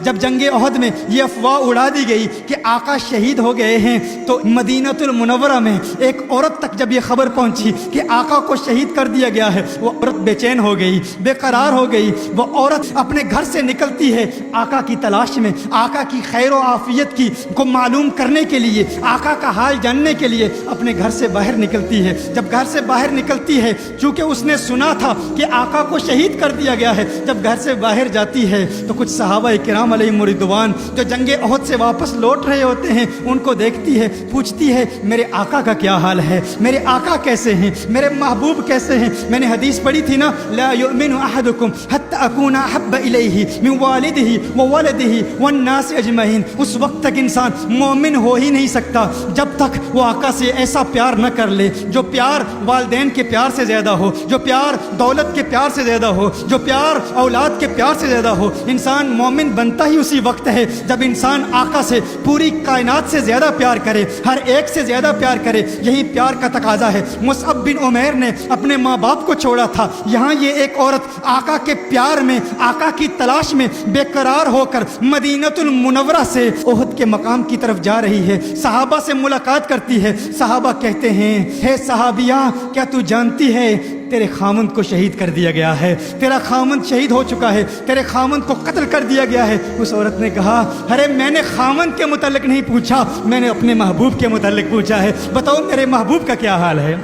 جب جنگ احد میں یہ افواہ اڑا دی گئی کہ آقا شہید ہو گئے ہیں تو مدینہ المنورہ میں ایک عورت تک جب یہ خبر پہنچی کہ آقا کو شہید کر دیا گیا ہے، وہ عورت بے چین ہو گئی، بے قرار ہو گئی۔ وہ عورت اپنے گھر سے نکلتی ہے آقا کی تلاش میں، آقا کی خیر و عافیت کی کو معلوم کرنے کے لیے، آقا کا حال جاننے کے لیے اپنے گھر سے باہر نکلتی ہے۔ جب گھر سے باہر نکلتی ہے، چونکہ اس نے سنا تھا کہ آقا کو شہید کر دیا گیا ہے، جب گھر سے باہر جاتی ہے تو کچھ صحابہ کرام علیہم رضوان جو جنگ احد سے واپس لوٹ رہے ہوتے ہیں ان کو دیکھتی ہے، پوچھتی ہے میرے آقا کا کیا حال ہے، میرے آقا کیسے ہیں، میرے محبوب کیسے ہیں۔ میں نے حدیث پڑھی تھی نا، لا یؤمن احدکم حتی اکون احب الیہ من والدہ وولدہ والناس اجمعین۔ اس وقت تک انسان مومن ہو ہی نہیں سکتا جب تک وہ آقا سے ایسا پیار نہ کر لے جو پیار والدین کے پیار سے زیادہ ہو، جو پیار دولت کے پیار سے زیادہ ہو، جو پیار اولاد کے پیار سے زیادہ ہو۔ انسان مومن بنتا ہی اسی وقت ہے جب انسان آقا سے پوری کائنات سے زیادہ پیار کرے، ہر ایک سے زیادہ پیار کرے۔ یہی پیار کا تقاضا ہے۔ مصعب بن عمیر نے اپنے ماں باپ کو چھوڑا تھا، یہاں یہ ایک عورت آقا کے پیار میں، آقا کی تلاش میں بے قرار ہو کر مدینہ المنورہ سے احد کے مقام کی طرف جا رہی ہے، صحابہ سے ملاقات کرتی ہے۔ صحابہ کہتے ہیں ہے صحابیہ کیا تو جانتی ہے تیرے خامند کو شہید کر دیا گیا ہے، تیرا خامند شہید ہو چکا ہے، تیرے خامند کو قتل کر دیا گیا ہے۔ اس عورت نے کہا ارے میں نے خامند کے متعلق نہیں پوچھا، میں نے اپنے محبوب کے متعلق پوچھا ہے، بتاؤ میرے محبوب کا کیا حال ہے۔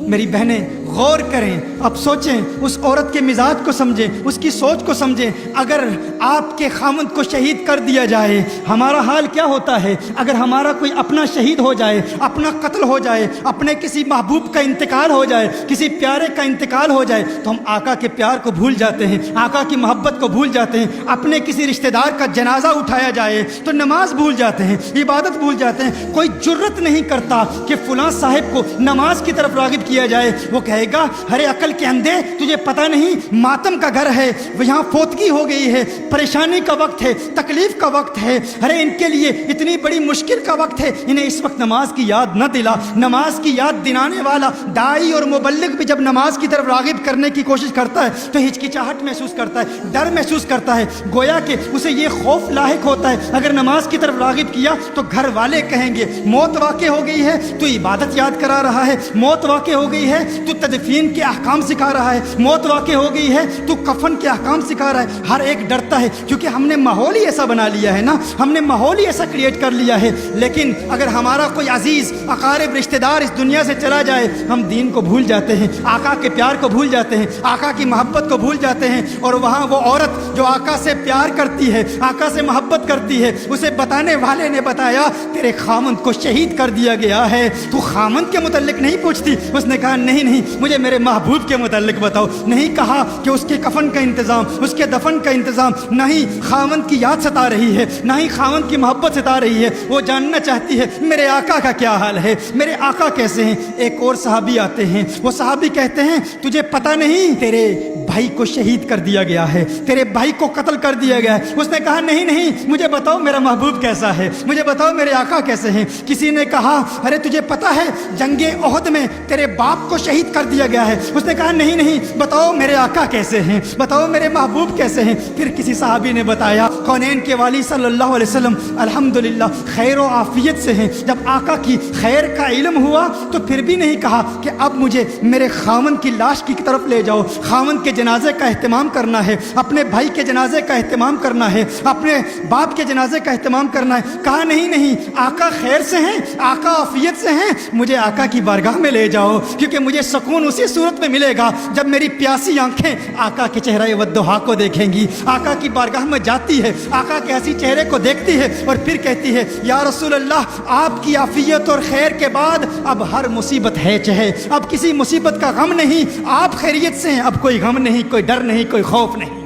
میری بہنیں غور کریں، اب سوچیں، اس عورت کے مزاج کو سمجھیں، اس کی سوچ کو سمجھیں۔ اگر آپ کے خامند کو شہید کر دیا جائے ہمارا حال کیا ہوتا ہے؟ اگر ہمارا کوئی اپنا شہید ہو جائے، اپنا قتل ہو جائے، اپنے کسی محبوب کا انتقال ہو جائے، کسی پیارے کا انتقال ہو جائے تو ہم آقا کے پیار کو بھول جاتے ہیں، آقا کی محبت کو بھول جاتے ہیں۔ اپنے کسی رشتہ دار کا جنازہ اٹھایا جائے تو نماز بھول جاتے ہیں، عبادت بھول جاتے ہیں۔ کوئی جرت نہیں کرتا کہ فلاں صاحب کو نماز کی طرف راغب کیا جائے۔ وہ کہے گا ارے عقل کے اندھے تجھے پتہ نہیں ماتم کا گھر ہے، یہاں فوتگی ہو گئی ہے، پریشانی کا وقت ہے، تکلیف کا وقت ہے، ارے ان کے لیے اتنی بڑی مشکل کا وقت ہے، انہیں اس وقت نماز کی یاد نہ دلا۔ نماز کی یاد دلانے والا داعی اور مبلغ بھی جب نماز کی طرف راغب کرنے کی کوشش کرتا ہے تو ہچکچاہٹ محسوس کرتا ہے، ڈر محسوس کرتا ہے، گویا کہ اسے یہ خوف لاحق ہوتا ہے اگر نماز کی طرف راغب کیا تو گھر والے کہیں گے موت واقع ہو گئی ہے تو عبادت یاد کرا رہا ہے، موت واقع ہو گئی ہے تو تدفین کے احکام سکھا رہا ہے، موت واقع ہو گئی ہے تو کفن کے احکام سکھا رہا ہے۔ ہر ایک ڈرتا ہے کیونکہ ہم نے ماحول ہی ایسا بنا لیا ہے نا، ہم نے ماحول ہی ایسا کریٹ کر لیا ہے۔ لیکن اگر ہمارا کوئی عزیز اقارب رشتہ دار اس دنیا سے چلا جائے ہم دین کو بھول جاتے ہیں، آقا کے پیار کو بھول جاتے ہیں، آقا کی محبت کو بھول جاتے ہیں۔ اور وہاں وہ عورت جو آقا سے پیار کرتی ہے، آقا سے محبت کرتی ہے، اسے بتانے والے نے بتایا تیرے خامند کو شہید کر دیا گیا ہے، تو خامند کے متعلق نہیں پوچھتی؟ اس نے کہا نہیں نہیں مجھے میرے محبوب کے متعلق بتاؤ۔ نہیں کہا کہ اس کے کفن کا انتظام، اس کے دفن کا انتظام، نہیں خامند کی یاد ستا رہی ہے، نہ ہی خامند کی محبت ستا رہی ہے، وہ جاننا چاہتی ہے میرے آقا کا کیا حال ہے، میرے آقا کیسے ہیں۔ ایک اور صحابی آتے ہیں، وہ صحابی کہتے ہیں تجھے پتہ نہیں تیرے بھائی کو شہید کر دیا گیا ہے، تیرے بھائی کو قتل کر دیا گیا ہے۔ اس نے کہا نہیں نہیں مجھے بتاؤ میرا محبوب کیسا ہے، مجھے بتاؤ میرے آقا کیسے ہیں۔ کسی نے کہا ارے تجھے پتہ ہے جنگ احد میں تیرے باپ کو شہید کر دیا گیا ہے۔ اس نے کہا نہیں نہیں بتاؤ میرے آقا کیسے ہیں، بتاؤ میرے محبوب کیسے ہیں۔ پھر کسی صحابی نے بتایا کونین کے والی صلی اللہ علیہ وسلم الحمدللہ خیر و عافیت سے ہیں۔ جب آقا کی خیر کا علم ہوا تو پھر بھی نہیں کہا کہ اب مجھے میرے خامن کی لاش کی طرف لے جاؤ، خامن کے جنازے کا اہتمام کرنا ہے، اپنے بھائی کے جنازے کا اہتمام کرنا ہے، اپنے باپ کے جنازے کا اہتمام کرنا ہے۔ کہا نہیں نہیں آقا خیر سے ہیں، آقا عافیت سے ہیں، مجھے آقا کی بارگاہ میں لے جاؤ، کیونکہ مجھے سکون اسی صورت میں ملے گا جب میری پیاسی آنکھیں آقا کے چہرہ والضحیٰ کو دیکھیں گی۔ آقا کی بارگاہ میں جاتی ہے، آقا کے ایسی چہرے کو دیکھتی ہے اور پھر کہتی ہے یا رسول اللہ آپ کی عافیت اور خیر کے بعد اب ہر مصیبت ہے چہے، اب کسی مصیبت کا غم نہیں، آپ خیریت سے ہیں، اب کوئی غم نہیں، کوئی ڈر نہیں، کوئی خوف نہیں۔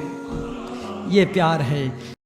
یہ پیار ہے۔